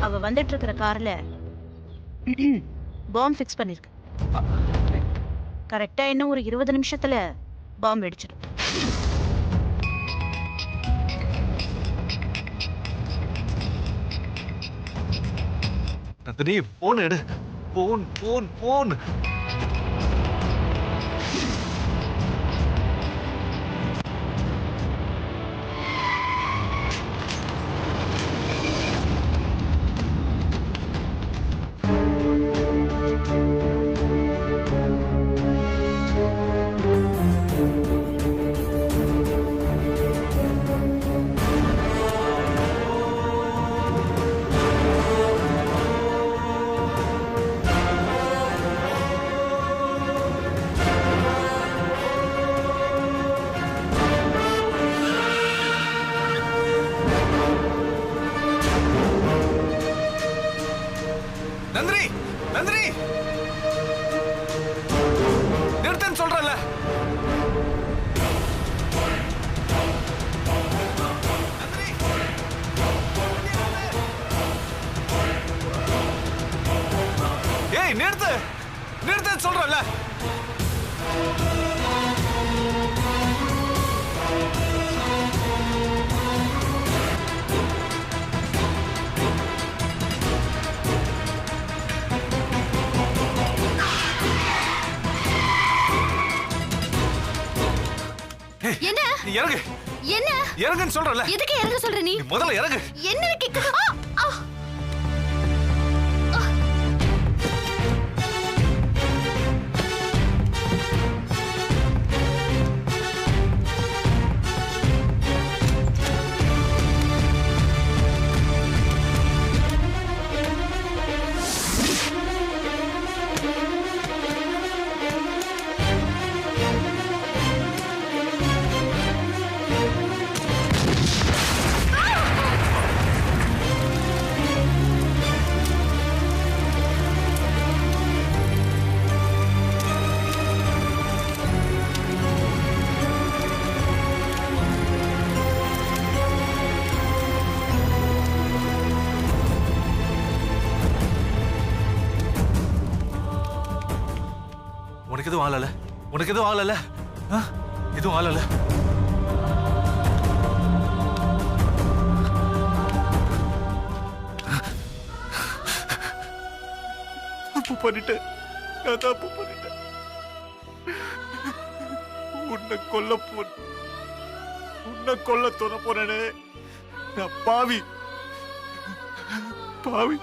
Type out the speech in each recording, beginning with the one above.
அவ வந்துட்டு இருக்கிற கார்ல பாம்பு ஃபிக்ஸ் பண்ணிருக்கு. கரெக்டா இன்னும் ஒரு 20 நிமிஷத்துல பாம்பு வெடிச்சிடும். நந்தினி போன் எடு. Phone phone phone. Nandini Nandini நிறுத்தன்னு சொல்றல. ஏய் நிறுத்து நிறுத்தன்னு சொல்றல. என்ன இறங்கு. என்ன இறங்குன்னு சொல்றல. எதுக்கு இறங்க சொல்ற நீ? முதல்ல இறங்கு. என்ன கேக்குது? உனக்கு எதுவும் ஆளல? உனக்கு எதுவும் ஆளல? எதுவும் ஆளல? தப்பு பண்ணிட்டேன். நான் தப்பு பண்ணிட்டேன். உன்னை கொல்ல தோண போறேனே. நான் பாவி பாவி.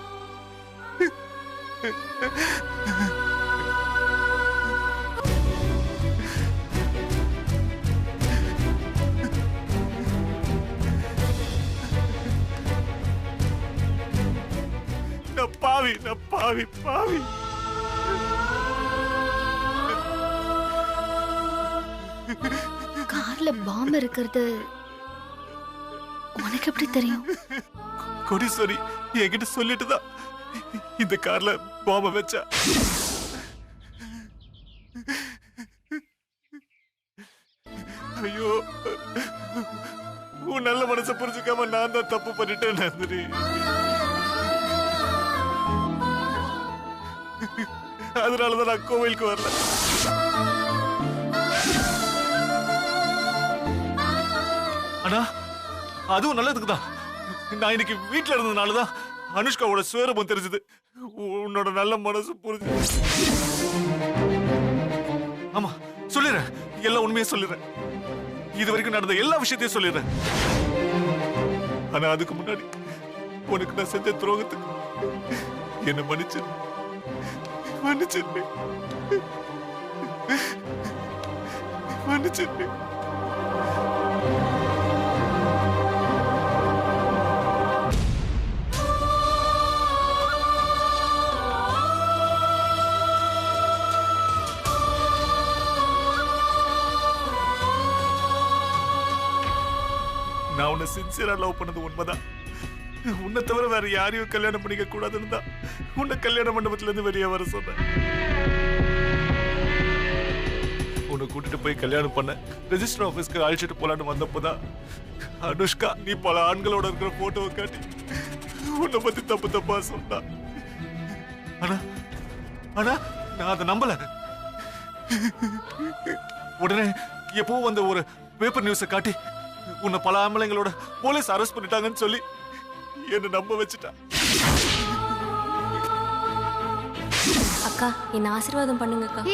பாவி பாவி. கார்ல பாம்பு இருக்கிறது உனக்கு எப்படி தெரியும்? கோடீஸ்வரி என்கிட்ட சொல்லிட்டுதான் இந்த கார்ல பாம்பை வச்சா. ஐயோ, உன் நல்ல மனசை புரிஞ்சுக்காம நான் தான் தப்பு பண்ணிட்டேன் நந்தினி. அதனாலதான் நான் கோவிலுக்கு வரல. ஆனா அதுவும் நல்லதுக்குதான். நான் இன்னைக்கு வீட்டுல இருந்ததுனாலதான் அனுஷ்காவோட சுயரூபம் தெரிஞ்சது. உன்னோட நல்ல மனசு புரிஞ்சு. ஆமா சொல்லிடுறேன், எல்லா உண்மையை சொல்லிடுறேன். இது வரைக்கும் நடந்த எல்லா விஷயத்தையும் சொல்லிடுறேன். ஆனா அதுக்கு முன்னாடி உனக்கு நான் செஞ்ச துரோகத்துக்கு என்ன மன்னிச்சு மன்னிச்சிருப்பேன். மன்னிச்சிருப்பேன். நான் உன்னை சின்சியரா லவ் பண்ணது உண்மைதான். உன்னை தவிர வேற யாரையும் கல்யாணம் பண்ணிக்க கூடாதுன்னு தான் உன்னை கல்யாண மண்டபத்துல இருந்து வெளியே வர சொன்னேன். கூட்டிட்டு போய் கல்யாணம் பண்ண ரெஜிஸ்டர் ஆபீஸ்க்கு அழைச்சிட்டு போலான்னு வந்தப்போதான் அனுஷ்கா நீ பல ஆண்களோட இருக்கிற போட்டோவை காட்டி உன்னை பத்தி தப்பு தப்பா சொன்னா. ஆனா ஆனா நான் அதை நம்பல. உடனே எப்போ வந்த ஒரு பேப்பர் நியூஸை காட்டி உன்னை பல ஆம்பளைங்களோட போலீஸ் அரெஸ்ட் பண்ணிட்டாங்கன்னு சொல்லி என்ன நம்ப வச்சுட்டா. அக்கா என்ன ஆசீர்வாதம் பண்ணுங்க அக்கா.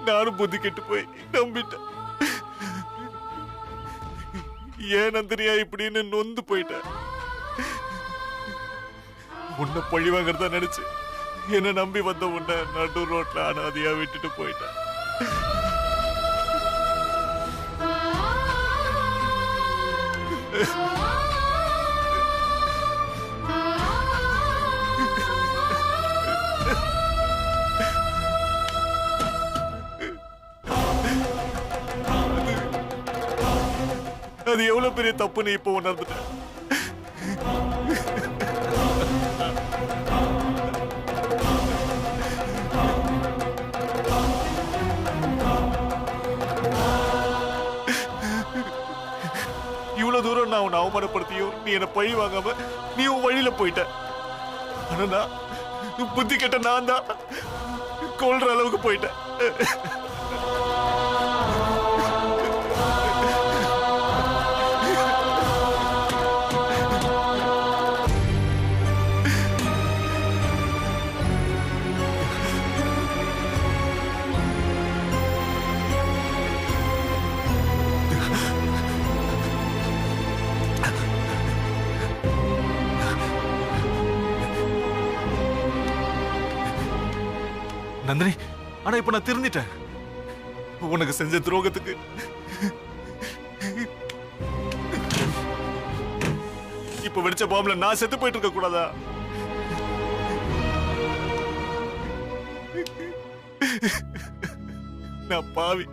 நானும் புத்தி கெட்டு போய் நம்பிட்டேன். ஏன் நந்தினியா இப்படின்னு நொந்து போயிட்டேன். உன்னை பழி வாங்கறதா நினைச்சு என்ன நம்பி வந்த உன்னை நடு ரோட்ல அனாதையா விட்டுட்டு போயிட்டேன். அது எவ்வளவு பெரிய தப்புன்னு இப்ப உணர்ந்துட்டேன். இவ்வளவு தூரம் நான் உன்னை அவமானப்படுத்தியும் நீ என்ன பழி வாங்காம நீ உன் வழியில போயிட்ட. ஆனா நான் புத்தி கெட்ட நான் தான் கொல்ற அளவுக்கு போயிட்டேன். நந்தினி, ஆனா இப்ப நான் திருந்திட்டேன். உனக்கு செஞ்ச துரோகத்துக்கு இப்ப வெடிச்ச பாம்புல நான் செத்து போயிட்டு இருக்க கூடாதா? நான் பாவி,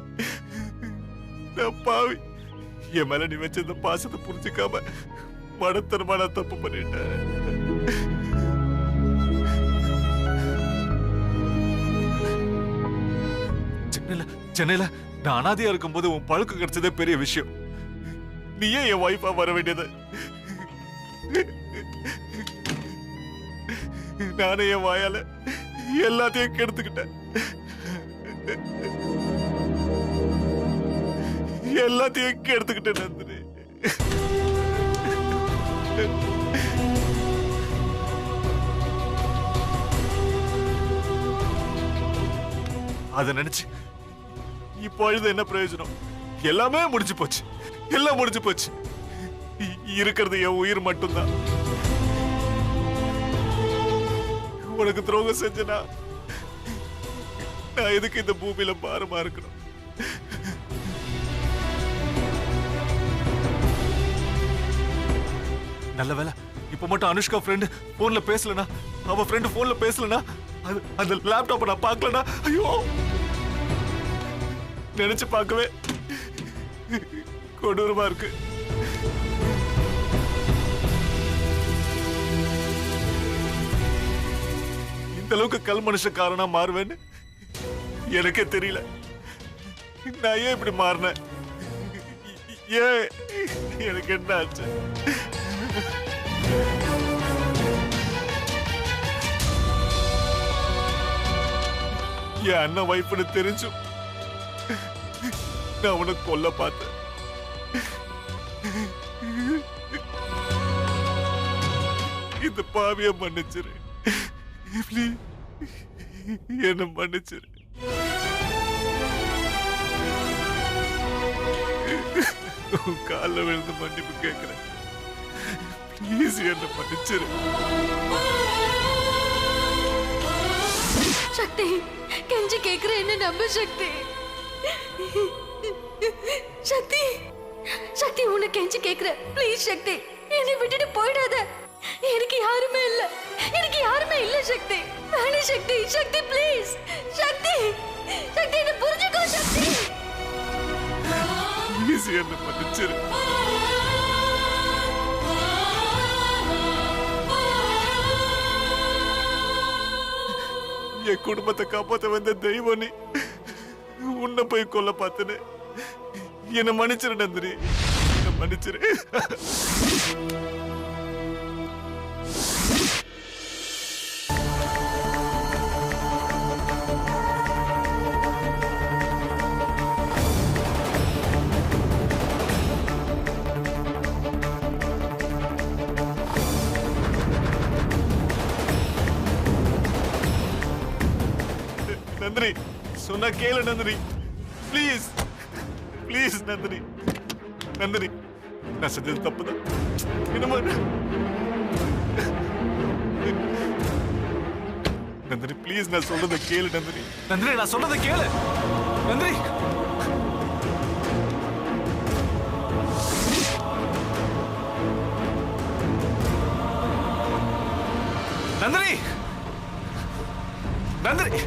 என் மேல நீ வச்ச இந்த பாசத்தை புரிஞ்சுக்காம மடத்தனமான தப்பு பண்ணிட்டேன். சென்னையில நான் அனாதையா இருக்கும்போது உன் பழக்கம் கிடைச்சதே பெரிய விஷயம். நீயே என் வைஃபா வர வேண்டியது. நானே என் வாயால எல்லாத்தையும் கெடுத்துக்கிட்டேன். நந்தினி. அத நினைச்சு இப்பொழுது என்ன பிரயோஜனம்? எல்லாமே முடிஞ்சு போச்சு. எல்லாம் முடிஞ்சு போச்சு. இருக்கிறது என் உயிர் மட்டும்தான். உனக்கு துரோகம் செஞ்சனா நான் எதுக்கு இந்த பூமியில பாரமா இருக்கணும்? நல்ல வேலை இப்ப மட்டும் அனுஷ்கா ஃப்ரெண்ட் போன்ல பேசலனா, அவ ஃப்ரெண்ட் போன்ல பேசலனா, அந்த லேப்டாப்பை நான் பார்க்கலனா, ஐயோ நினைச்சு பார்க்கவே கொடூரமா இருக்கு. இந்த அளவுக்கு கல் மனுஷக்காரனா மாறுவேன்னு எனக்கே தெரியல. நான் ஏன் இப்படி மாறினேன்? ஏன் எனக்கு என்ன ஆச்சு? என் அண்ணன் வைஃப்னு தெரிஞ்சும் நான் உனக்கு கொல்ல பார்த்தேன். இந்த பாவிய மன்னிச்சிரு. என்ன மன்னிச்சிரு. கால விழுந்து மன்னிப்பு கேட்கிறேன். ப்ளீஸ் என்ன மன்னிச்சிரு. சக்தி, கெஞ்சி கேக்குற என்ன நம்ப சக்தி. சக்தி உன்னை கெஞ்சி கேக்குற. ப்ளீஸ் சக்தி, என்னை விட்டுட்டு போயிடாத. எனக்கு யாருமே இல்ல சக்தி. வேணாம் சக்தி ப்ளீஸ். சக்தி என்ன புரிஞ்சுக்கோ சக்தி. ப்ளீஸ் என்ன மன்னிச்சிரு. என் குடும்பத்தை காப்பாத்த வந்த தெய்வம் நீ. உன்னை போய் கொல்ல பார்த்தனே. என்னை மன்னிச்சிரு நந்தினி, என்னை மன்னிச்சிரு. நந்தினி சொன்னா கேளு நந்தினி, ப்ளீஸ் ப்ளீஸ் நந்தினி. நந்தினி நான் செஞ்சது தப்புதான். என்னமா நந்தினி ப்ளீஸ் நான் சொல்றத கேளு நந்தினி. நந்தினி நான் சொல்றத கேளு நந்தினி. நந்தினி நந்தினி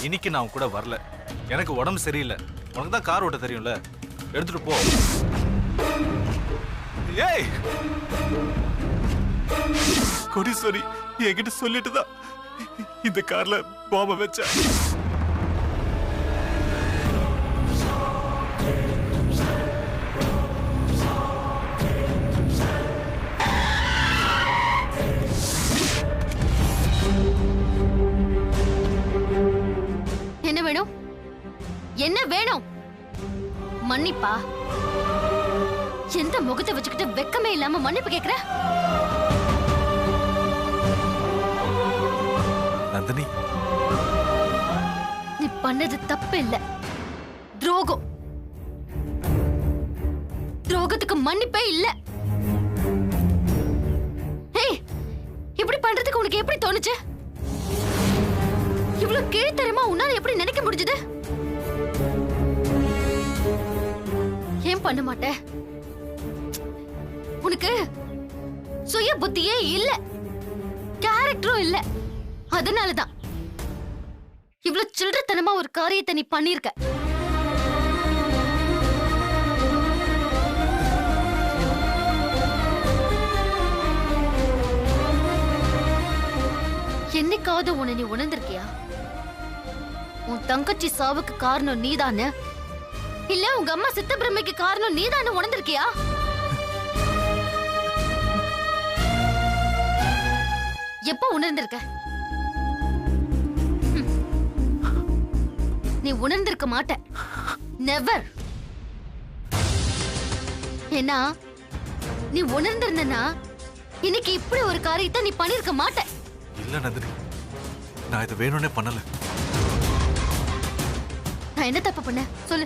இன்னைக்கு நான் கூட வரல. எனக்கு உடம்பு சரியில்லை. உனக்கு தான் கார் ஓட்ட தெரியும்ல, எடுத்துட்டு போ. ஏய் கோடீஸ்வரி என்கிட்ட சொல்லிட்டு தான் இந்த கார்ல பாம்ப வச்ச. என்ன வேணும்? என்ன வேணும்? மன்னிப்பா? எந்த முகத்தை வச்சுக்கிட்டு வெக்கமே இல்லாம மன்னிப்பு கேக்குற? நந்தினி நீ பண்ணது தப்பு இல்ல, துரோகம். துரோகத்துக்கு மன்னிப்பே இல்ல. ஏய், இப்படி பண்றதுக்கு உனக்கு எப்படி தோணுச்சு? இவ்வளவு கீழ்த்தரமா உன்னால எப்படி நினைக்க முடிஞ்சது? ஏன் பண்ண மாட்ட? உனக்கு சுய புத்தியே இல்ல, கேரக்டரும் இல்ல. அதனாலதான் இவ்வளவு சில்லறத்தனமா ஒரு காரியத்தை நீ பண்ணிருக்க. என்னைக்காவது உன்னை நீ உணர்ந்திருக்கியா? உன் தங்கச்சி சாவுக்கு காரணம் நீதானே, இல்ல உங்க அம்மா சித்த பிரமைக்கு காரணம் நீதானே உணர்ந்திருக்கியா? எப்ப உணர்ந்திருக்க? நீ உணர்ந்திருக்க மாட்ட. நெவர். ஏன்னா நீ உணர்ந்திருந்தனா இன்னைக்கு இப்படி ஒரு காரியத்தை நீ பண்ணிருக்க மாட்ட. இல்ல நந்தினி, நான் இது வேணும்னே பண்ணல. நான் என்ன தப்பு பண்ண சொல்லு.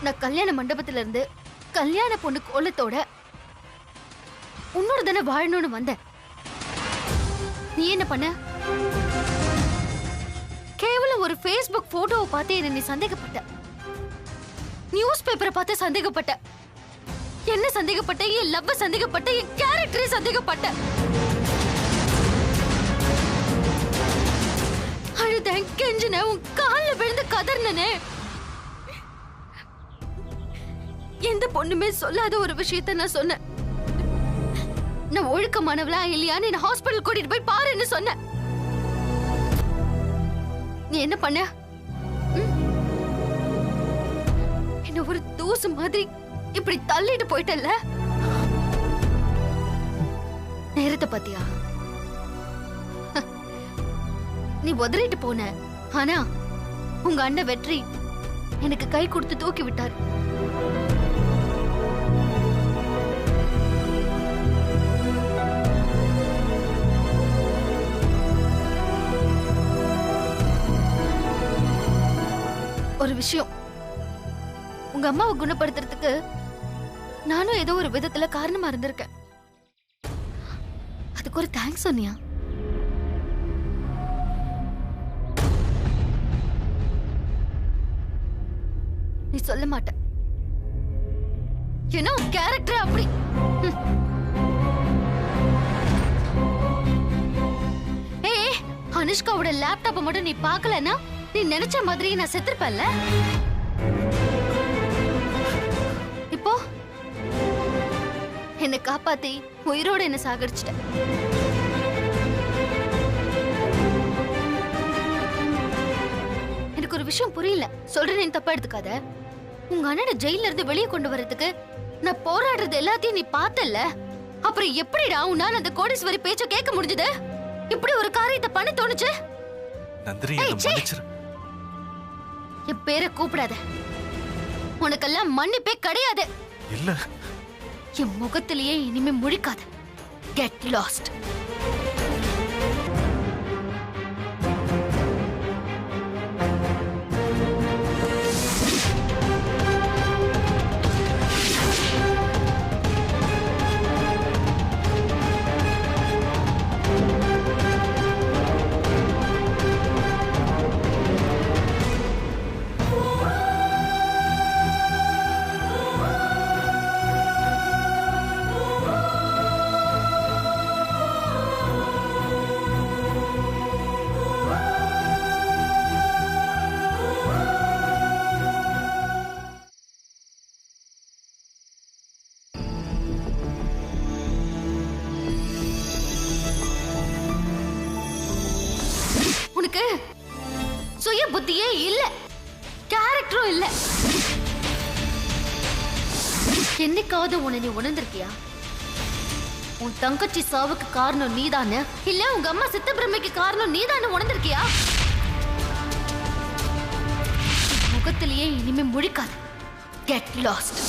நான் கல்யாண மண்டபத்துல இருந்து கல்யாண பொண்ணு கோலத்தோட உன்னோட தானே வாழணும்னு வந்தேன். நீ என்ன பண்ண? கேவலம் ஒரு Facebook போட்டோவை பார்த்து என்ன நீ சந்தேகப்பட்ட. நியூஸ் பேப்பரை பார்த்து சந்தேகப்பட்ட. என்ன சந்தேகப்பட்ட? என் லவ் சந்தேகப்பட்ட, என் கேரக்டரை சந்தேகப்பட்ட. அழுதேன், கெஞ்சின, உன் கால்ல விழுந்து கதர்னே. எந்த பொண்ணுமே சொல்லாத ஒரு விஷயத்தை நான் சொன்னேன். நான் ஒழுக்கமானவளா இல்லையான்னு என்ன ஹாஸ்பிடல் கூட்டிட்டு போய் பாருன்னு சொன்னேன். நீ என்ன பண்ண? என்ன ஒரு தூசு மாதிரி இப்படி தள்ளிட்டு போயிட்டல்ல. நேரத்தை பாத்தியா? நீ உதறிட்டு போன. ஆனா உங்க அண்ணன் வெற்றி எனக்கு கை கொடுத்து தூக்கி விட்டார். ஒரு விஷயம், உங்க அம்மாவை குணப்படுத்துறதுக்கு நானும் ஏதோ ஒரு விதத்துல காரணமா இருந்திருக்கேன். அதுக்கு ஒரு தேங்க்ஸ் சொன்னியா? நீ சொல்ல மாட்ட. ஏன்னா கேரக்டர் அப்படி. ஏய், அனுஷ்காவோட லேப்டாப்பை மட்டும் நீ பார்க்கலன்னா நீ நினைச்ச மாதிரி நான் செத்துருப்பேன்ல. என்னை காப்பாத்தி உயிரோட என்ன சாகடிச்சிட்ட. எனக்கு ஒரு விஷயம் புரியல, சொல்றேன் தப்பா எடுத்துக்காத. உங்க அண்ணனை ஜெயில இருந்து வெளியே கொண்டு வரதுக்கு நான் போராடுறது எல்லாத்தையும் நீ பார்த்தல, அப்புறம் எப்படிடா உன்னால அந்த கோடீஸ்வரி பேச்ச கேட்க முடிஞ்சது? இப்படி ஒரு காரியத்தை பண்ண தோணுச்சு? நந்தினி, என்னை மன்னிச்சிரு. என் பேரை கூப்பிடாத, உனக்கெல்லாம் மன்னிப்பே கிடையாது. இல்ல, என் முகத்திலேயே இனிமே முழிக்காத. Get lost. உனக்கு சுய புத்தியே இல்ல, கேரக்டரும் இல்ல. என்னைக்காவது உன்னை நீ உணர்ந்திருக்கியா? உன் தங்கச்சி சாவுக்கு காரணம் நீதானு, இல்ல உங்க அம்மா சித்த பிரமைக்கு காரணம் நீதானு உணர்ந்திருக்கியா? முகத்திலேயே இனிமே முழிக்காது. Get lost.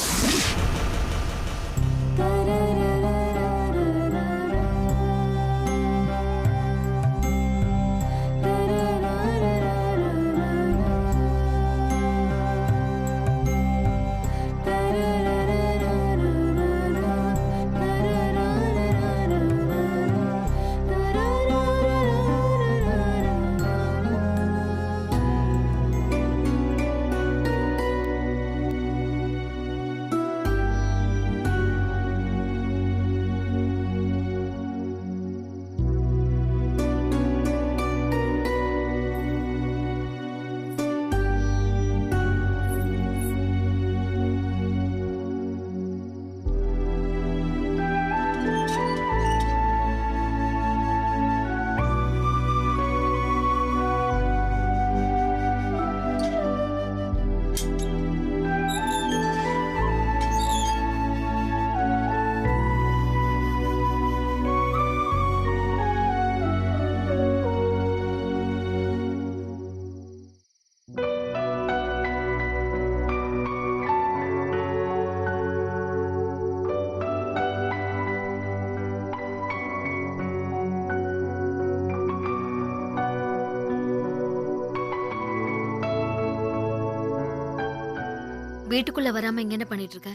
வீட்டுக்குள்ள வராம இங்க என்ன பண்ணிட்டு இருக்க?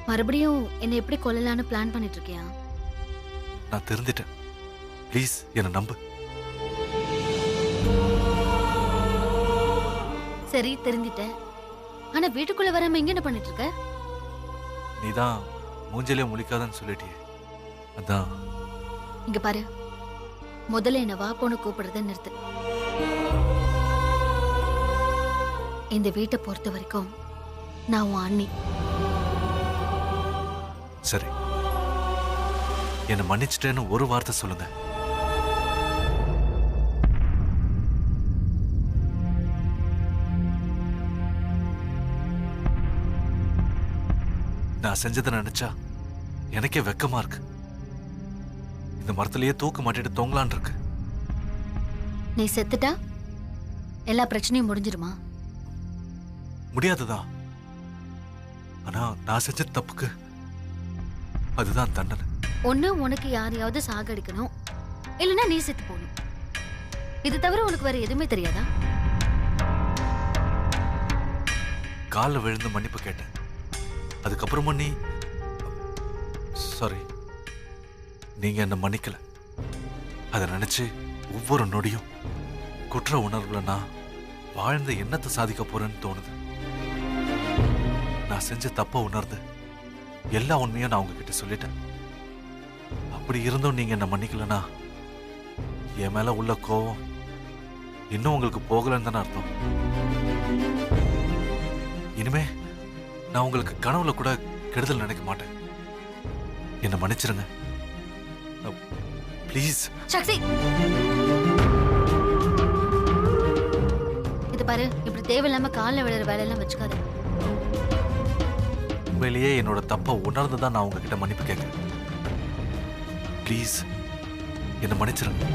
மறுபடியும் என்ன எப்படி கொல்லலான்னு பிளான் பண்ணிட்டு இருக்கியா? நான் தெரிஞ்சிட்டேன். ப்ளீஸ் என்ன நம்பு. சரி, தெரிஞ்சிட்டேன். ஆனா வீட்டுக்குள்ள வராம இங்க என்ன பண்ணிட்டு இருக்க? நீதான் மூஞ்சிலே முழிக்காதன்னு சொல்லிட்டியே, அதான். இங்க பாரு, முதல்ல என்ன வா போன கூப்பிடுறத நிறுத்து. இந்த வீட்டை பொறுத்த வரைக்கும் நான் உன் அண்ணி. சரி, என்னை மன்னிச்சிட்டேன்னு ஒரு வார்த்தை சொல்லுங்க. நான் செஞ்சதை நினைச்சா எனக்கே வெக்கமா இருக்கு. இந்த மரத்திலேயே தூக்க மாட்டிட்டு தொங்கலான் இருக்கு. நீ செத்துட்டா எல்லா பிரச்சனையும் முடிஞ்சிருமா? முடியாதுதான். ஆனா நான் செஞ்ச தப்புக்கு அதுதான் தண்டனை. ஒண்ணு உனக்கு யாரையாவது சாகடிக்கணும், இல்லைன்னா நீ செத்து போகணும். இது தவிர உனக்கு வேற எதுவுமே தெரியாதா? காலில் விழுந்து மன்னிப்பு கேட்டேன். அதுக்கப்புறமா சாரி, நீங்க என்ன மன்னிக்கல. அதை நினைச்சு ஒவ்வொரு நொடியும் குற்ற உணர்வுல நான் வாழ்ந்த எண்ணத்தை சாதிக்க போறேன்னு தோணுது. நான் செஞ்ச தப்ப உணர்ந்து எல்லா உண்மையும் நான் உங்ககிட்ட சொல்லிட்டேன். அப்படி இருந்தும் நீங்க என்ன மன்னிக்கலனா என் மேல உள்ள கோவம் இன்னும் உங்களுக்கு போகலன்னு தானே அர்த்தம். இனிமே நான் உங்களுக்கு கனவுல கூட கெடுதல் நினைக்க மாட்டேன். என்ன மன்னிச்சிருங்க ப்ளீஸ். சக்தி, இது பாரு, இப்படி தேவையில்லாம காலில் விழுற வேலையெல்லாம் வச்சுக்காத. உண்மையிலேயே என்னோட தப்பை உணர்ந்து தான் நான் உங்ககிட்ட மன்னிப்பு கேட்கிறேன். ப்ளீஸ் என்ன மன்னிச்சிருங்க.